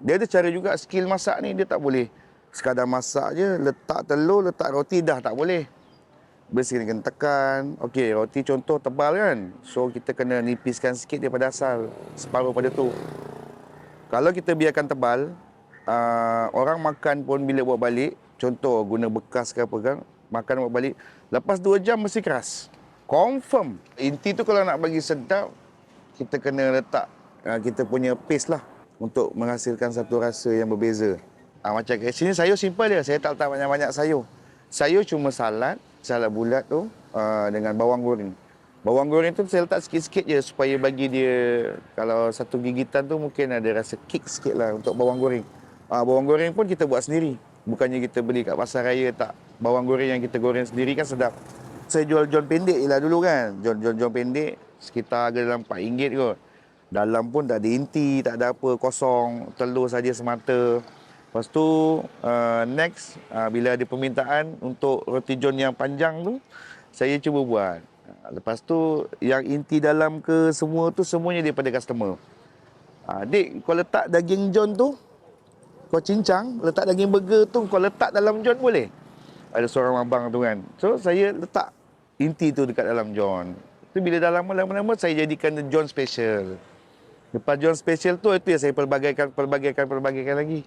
Dia ada cara juga skill masak ni, dia tak boleh sekadar masak je, letak telur, letak roti dah tak boleh. Mesti kena tekan. Okey, roti contoh tebal kan. So kita kena nipiskan sikit daripada asal, separuh pada tu. Kalau kita biarkan tebal, orang makan pun bila bawa balik, contoh guna bekas ke apa kan, makan bawa balik, lepas 2 jam mesti keras. Confirm. Inti tu kalau nak bagi sedap, kita kena letak kita punya paste lah untuk menghasilkan satu rasa yang berbeza. Macam kat sini sayur simple dia, saya tak letak banyak-banyak sayur. Sayur cuma salad bulat tu dengan bawang goreng. Bawang goreng tu saya letak sikit-sikit je supaya bagi dia, kalau satu gigitan tu mungkin ada rasa kick sikit lah untuk bawang goreng. Bawang goreng pun kita buat sendiri. Bukannya kita beli kat pasar raya, tak. Bawang goreng yang kita goreng sendiri kan sedap. Saya jual John pendek je lah dulu kan. John pendek sekitar harga dalam RM4 kot. Dalam pun tak ada inti, tak ada apa, kosong. Telur saja semata. Lepas tu next bila ada permintaan untuk roti john yang panjang tu, saya cuba buat. Lepas tu yang inti dalam ke semua tu semuanya daripada customer. Dik, kau letak daging john tu, kau cincang, letak daging burger tu kau letak dalam john boleh? Ada seorang abang tu kan. So saya letak inti tu dekat dalam john. Tu bila dah lama-lama saya jadikan john special. Lepas john special tu, itu yang saya pelbagaikan lagi.